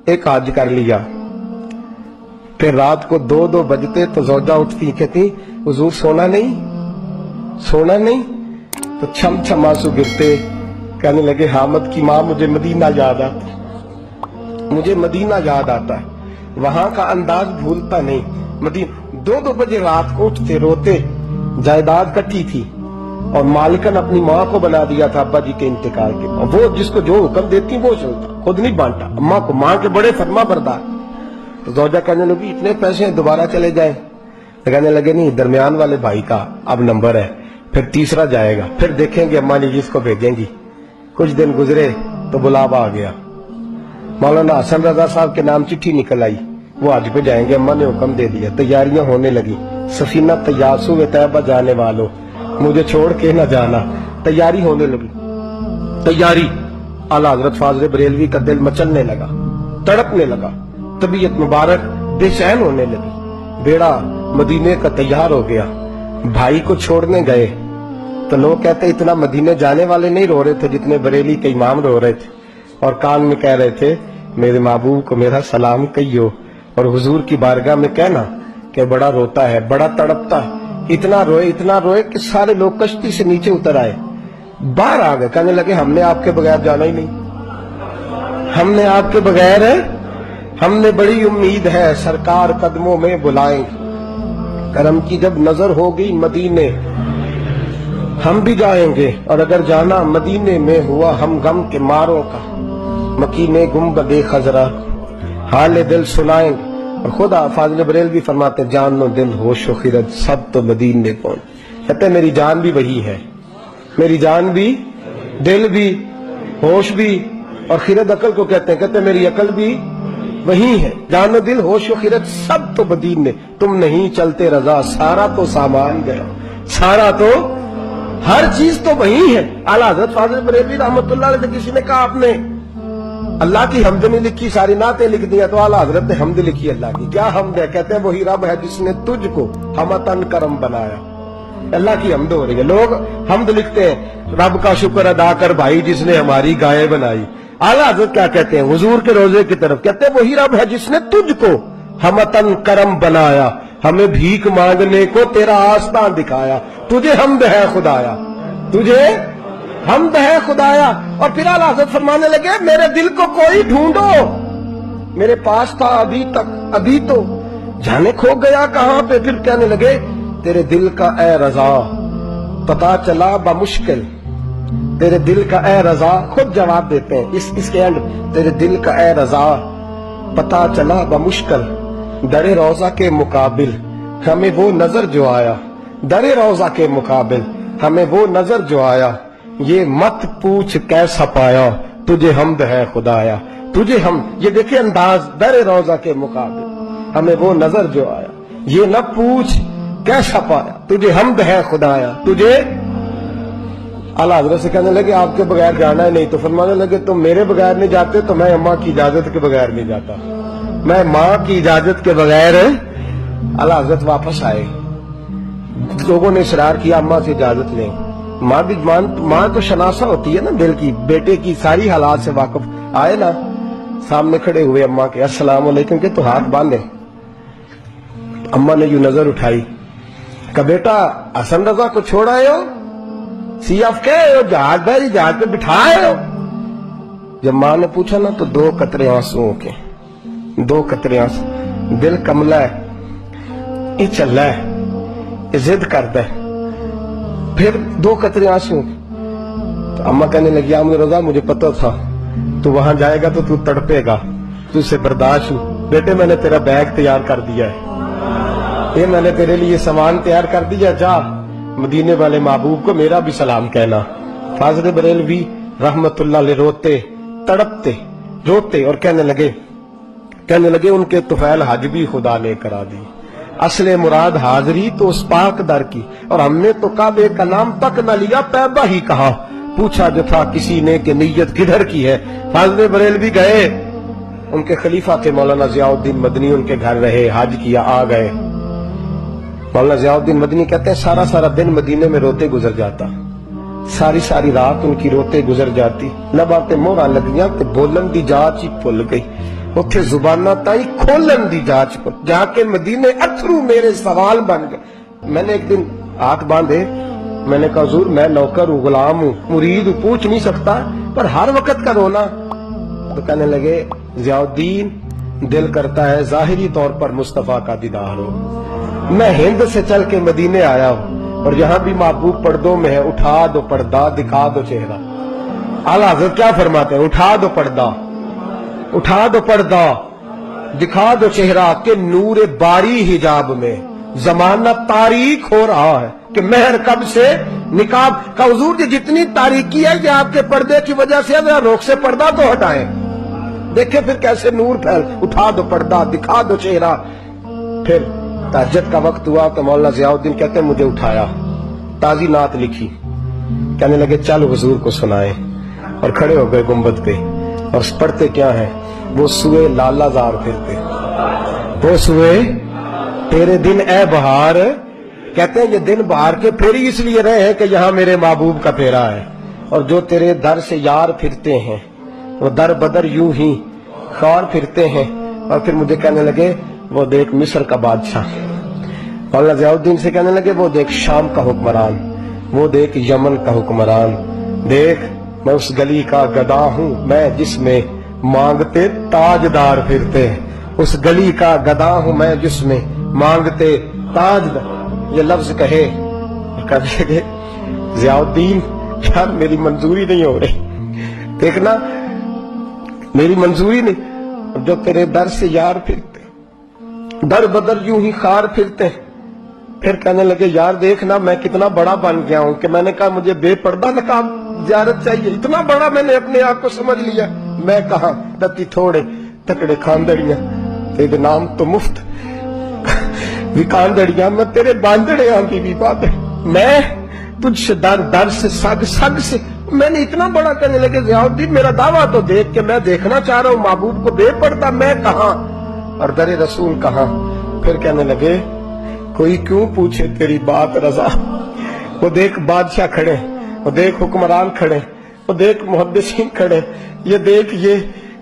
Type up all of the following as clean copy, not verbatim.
एक हज कर लिया। फिर रात को 2-2 बजते तो ज़ौजा उठती, कहती हुजूर सोना नहीं। तो छम छम आंसू गिरते, कहने लगे हामिद की माँ मुझे मदीना याद आता है, वहां का अंदाज भूलता नहीं। मदीना 2-2 बजे रात को उठते रोते, जायदाद कट्टी थी और मालिकन अपनी माँ को बना दिया था अब्बा जी के इंतकाल के, और वो जिसको जो हुक्म देती वो चलता, खुद नहीं बांटा। अम्मा को, माँ के बड़े फरमा बरदार। तो ज़ौजा कहने लगी इतने पैसे दोबारा चले जाए, तो कहने लगे नहीं, दरमियान वाले भाई का अब नंबर है, फिर तीसरा जाएगा, फिर देखेंगे अम्मा जी जिसको भेजेंगी। कुछ दिन गुजरे तो बुलावा आ गया, मौलाना हसन रजा साहब के नाम चिट्ठी निकल आई, वो हज पे जाएंगे, अम्मा ने हुक्म दे दिया। तैयारियां होने लगी, सफीना तैयासु व तैयबा जाने वालों, मुझे छोड़ के न जाना। तैयारी होने लगी, तैयारी। आला हजरत फाज़िल बरेलवी का दिल मचलने लगा, तड़पने लगा, तबीयत मुबारक बेचैन होने लगी। बेड़ा मदीने का तैयार हो गया, भाई को छोड़ने गए तो लोग कहते इतना मदीने जाने वाले नहीं रो रहे थे जितने बरेली के इमाम रो रहे थे, और कान में कह रहे थे मेरे महबूब को मेरा सलाम कहियो, और हुजूर की बारगाह में कहना कि बड़ा रोता है, बड़ा तड़पता है। इतना रोए कि सारे लोग कश्ती से नीचे उतर आए, बाहर आ गए, कहने लगे हमने आपके बगैर जाना ही नहीं, हमने आपके बगैर, हमने बड़ी उम्मीद है सरकार कदमों में बुलाएंगे। करम की जब नजर होगी मदीने हम भी जाएंगे, और अगर जाना मदीने में हुआ हम गम के मारों का, मकीने गुंबदे खजरा हाल दिल सुनाएंगे। और खुदा फाज़िल बरेलवी फरमाते जान नो दिल होश व खिरत सब तो मदीने कौन। कहते मेरी जान भी वही है, मेरी जान भी, दिल भी, होश भी, और खिरत अकल को कहते हैं, कहते मेरी अकल भी वही है। जान दिल होश व खिरत सब तो मदीने, तुम नहीं चलते रजा सारा तो सामान गया, सारा तो हर चीज तो वही है। आला हज़रत फाज़िल बरेलवी रहमतुल्लाह अलैह से किसी ने कहा आपने अल्लाह की हमद नहीं लिखी, सारी नातें लिख दिया, तो आला हजरत ने हमद लिखी अल्लाह की। क्या हमद है? कहते हैं वही रब है जिसने तुझको हमतन करम बनाया। अल्लाह की हमद हो रही है, लोग हमद लिखते हैं रब का शुक्र अदा कर भाई जिसने हमारी गाय बनाई। आला हजरत क्या कहते हैं हुजूर के रोजे की तरफ, कहते हैं वही रब है जिसने तुझको हमतन करम बनाया, हमें भीख मांगने को तेरा आस्था दिखाया, तुझे हमद है खुदाया, तुझे हमद है खुदाया। और फिर आला हज़रत फरमाने लगे मेरे दिल को कोई ढूंढो, मेरे पास था अभी तक, अभी तो जाने खो गया कहां पे। फिर कहने लगे तेरे दिल का ए रजा पता चला बमुश्किल, तेरे दिल का ए रजा, खुद जवाब देते हैं इसके एंड, तेरे दिल का ए रजा पता चला बमुश्किल, दरे रोजा के मुकाबिल हमें वो नजर जो आया, दरे रोजा के मुकाबिल हमें वो नजर जो आया, ये मत पूछ कैसा पाया, तुझे हमद है खुदाया, तुझे हम। ये देखिए अंदाज, दरे रोजा के मुकाबिल हमें वो नजर जो आया, ये न पूछ कैसा पाया, तुझे हमद है खुदाया, तुझे। आला हज़रत से कहने लगे आपके बगैर जाना है नहीं, तो फरमाने लगे तुम मेरे बगैर नहीं जाते तो मैं अम्मा की इजाजत के बगैर नहीं जाता, मैं माँ की इजाजत के बगैर। आला हज़रत वापस आए, लोगों ने इसरार किया अम्मा से इजाजत लें। माँ भी माँ तो शनासा होती है ना दिल की, बेटे की सारी हालात से वाकिफ। आए ना, सामने खड़े हुए अम्मा के, अस्सलाम वालेकुम के, तो हाथ बांधे। अम्मा ने यूं नजर उठाई, कहा बेटा हसन रजा को छोड़ आए हो, सीएफ के जहाज पे बिठाए हो। जब माँ ने पूछा ना तो 2 कतरे आंसुओं के, 2 कतरे आंसू। दिल कमला है, ये चल रहा है, ये जिद करता है। फिर 2 कतरे आंसू। तो अम्मा कहने लगी आमद रजा मुझे पता था तू वहां जाएगा तो तू तड़पेगा, तुझसे बर्दाश्त हूं। बेटे मैंने तेरा बैग तैयार कर दिया है, ये मैंने तेरे लिए सामान तैयार कर दिया, जा मदीने वाले महबूब को मेरा भी सलाम कहना। फाज़िल बरेलवी रहमतुल्लाह अलैह रोते तड़पते रोते और कहने लगे उनके तुफैल हज भी खुदा ने करा दी, असले मुराद हाजरी तो उस पाक दर की, और हमने तो काबे का नाम तक न लिया, तैबा ही कहा, पूछा जो था किसी ने कि नीयत किधर की है। फाज़िल बरेलवी गए, उनके खलीफा थे मौलाना ज़ियाउद्दीन मदनी, उनके घर रहे, हज किया, आ गए। मौलाना ज़ियाउद्दीन मदनी कहते हैं सारा सारा दिन मदीने में रोते गुजर जाता, सारी सारी रात उनकी रोते गुजर जाती, लबा ते मोहरा लगियां ते बोलन दी जाच ही भुल गई। اتھے زبانہ تائی کھولن دی جاچ پر جا کے مدینے اتھرو میرے سوال بن گئے. میں نے ایک دن ہاتھ باندھے, میں نے کہا حضور میں نوکر ہوں, غلام ہوں, مرید ہوں, پوچھ نہیں سکتا, پر ہر وقت کا رونا. تو کہنے لگے ضیاء الدین دل کرتا ہے ظاہری طور پر مصطفیٰ کا دیدار ہو. میں ہند سے چل کے مدینے آیا ہوں اور یہاں بھی محبوب پردوں میں ہے, اٹھا دو پردہ دکھا دو چہرہ. اعلیٰ حضرت کیا فرماتے ہیں, اٹھا دو پردہ, اٹھا دو پردہ دکھا دو چہرہ کہ نور باری حجاب میں زمانہ تاریک ہو رہا ہے کہ مہر کب سے نقاب کا. حضور جی جتنی تاریکی ہے کہ آپ کے پردے کی وجہ سے ذرا روک سے پردہ تو ہٹائیں, دیکھیں پھر کیسے نور پھیل. اٹھا دو پردہ دکھا دو چہرہ. پھر تہجد کا وقت ہوا تو مولانا ضیاء الدین کہتے ہیں مجھے اٹھایا, تازی نعت لکھی, کہنے لگے چل حضور کو سنائیں, اور کھڑے ہو گئے گنبد پہ اور پڑھتے کیا ہیں, وہ سوئے لالا زار پھرتے, وہ سوئے تیرے دن اے بہار. کہتے ہیں یہ دن بہار کے پھر اس لیے رہے ہیں کہ یہاں میرے محبوب کا پھیرا ہے, اور جو تیرے در سے یار پھرتے ہیں وہ در بدر یوں ہی خار پھرتے ہیں. اور پھر مجھے کہنے لگے وہ دیکھ مصر کا بادشاہ. مولانا ضیاء الدین سے کہنے لگے وہ دیکھ شام کا حکمران, وہ دیکھ یمن کا حکمران. دیکھ میں اس گلی کا گدا ہوں میں جس میں مانگتے تاجدار پھرتے ہیں, اس گلی کا گدا ہوں میں جس میں مانگتے تاجدار. یہ لفظ کہے کہنے لگے ضیاء الدین یار میری منظوری نہیں ہو رہی, دیکھنا میری منظوری نہیں. جو تیرے در سے یار پھرتے در بدر یوں ہی خار پھرتے. پھر کہنے لگے یار دیکھنا میں کتنا بڑا بن گیا ہوں کہ میں نے کہا مجھے بے پردہ نقاب زیارت چاہیے, اتنا بڑا میں نے اپنے آپ کو سمجھ لیا. میں کہاں دتی تھوڑے تکڑے کھاندڑیاں تیرے نام تو مفت وکاندڑیاں, میں تیرے باندڑے ہاں کی بھی بات ہے, میں تجھ سے در در سے سگ سگ سے. میں نے اتنا بڑا. کہنے لگے ضیاء الدین میرا دعویٰ تو دیکھ کہ میں دیکھنا چاہ رہا ہوں محبوب کو بے پردہ, میں کہاں اور در رسول کہاں. پھر کہنے لگے کوئی کیوں پوچھے تیری بات رضا, وہ دیکھ بادشاہ کھڑے, وہ دیکھ حکمران کھڑے, وہ دیکھ محدثین کھڑے, یہ دیکھ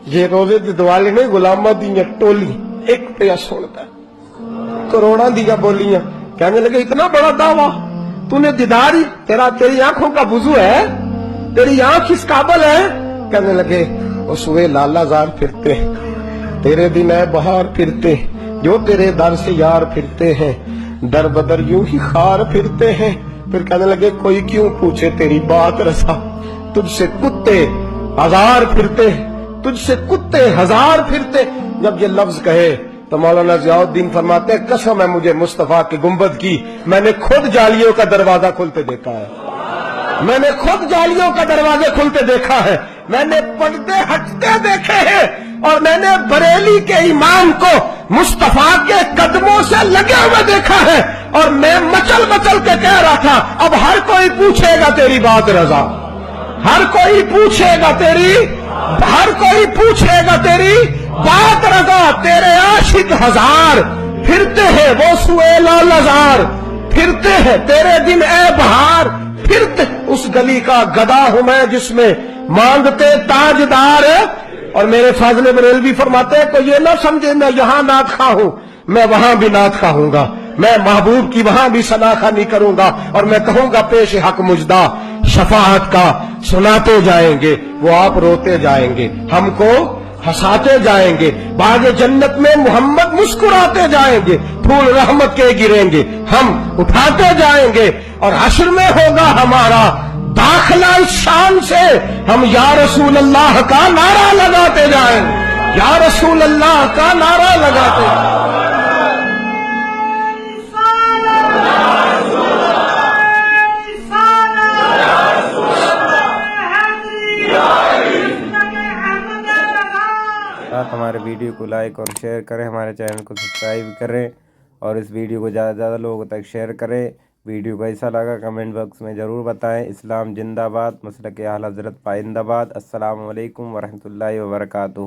یہ روزے دوالے میں غلامہ دیا ٹولی ایک پیا سنتا کروڑا دیا بولیاں. کہنے لگے اتنا بڑا دعویٰ تو نے دیداری, تیری آنکھوں کا وضو ہے, تیری آنکھ اس قابل ہے. کہنے لگے وہ سوئے لالا زار پھرتے, تیرے دن اے بہار پھرتے, جو تیرے در سے یار پھرتے ہیں در بدر یوں ہی خار پھرتے ہیں. پھر کہنے لگے کوئی کیوں پوچھے تیری بات رسا, تجھ سے کتے ہزار پھرتے, تجھ سے کتے ہزار پھرتے. جب یہ لفظ کہے تو مولانا ضیاء الدین فرماتے ہیں قسم ہے مجھے مصطفیٰ کی گنبد کی, میں نے خود جالیوں کا دروازہ کھلتے دیکھا ہے, میں نے خود جالیوں کا دروازے کھلتے دیکھا ہے, میں نے پردے ہٹتے دیکھے ہیں, اور میں نے بریلی کے امام کو مصطفیٰ کے قدموں سے لگے ہوئے دیکھا ہے. اور میں مچل مچل کے کہہ رہا تھا اب ہر کوئی پوچھے گا تیری بات رضا, ہر کوئی پوچھے گا تیری, ہر کوئی پوچھے گا تیری بات رضا. تیرے عاشق ہزار پھرتے ہیں وہ سوئے لالزار پھرتے ہیں, تیرے دن اے بہار پھرتے, اس گلی کا گدا ہوں میں جس میں مانگتے تاجدار. اور میرے فاضل بریلوی فرماتے ہیں تو یہ نہ سمجھے میں یہاں نعت خواہ ہوں, میں وہاں بھی نعت خواہ ہوں گا, میں محبوب کی وہاں بھی ثنا خوانی کروں گا, اور میں کہوں گا پیش حق مجدہ شفاعت کا سناتے جائیں گے, وہ آپ روتے جائیں گے, ہم کو ہنساتے جائیں گے, باغ جنت میں محمد مسکراتے جائیں گے, پھول رحمت کے گریں گے, ہم اٹھاتے جائیں گے, اور حشر میں ہوگا ہمارا داخلہ اس شان سے, ہم یا رسول اللہ کا نعرہ لگاتے جائیں گے, یا رسول اللہ کا نعرہ لگاتے جائیں. آپ ہمارے ویڈیو کو لائک اور شیئر کریں, ہمارے چینل کو سبسکرائب کریں, اور اس ویڈیو کو زیادہ سے زیادہ لوگوں تک شیئر کریں. ویڈیو کیسا لگا کمنٹ باکس میں ضرور بتائیں. اسلام زندہ باد, مسلک اعلی حضرت پائندہ باد. السلام علیکم ورحمۃ اللہ وبرکاتہ.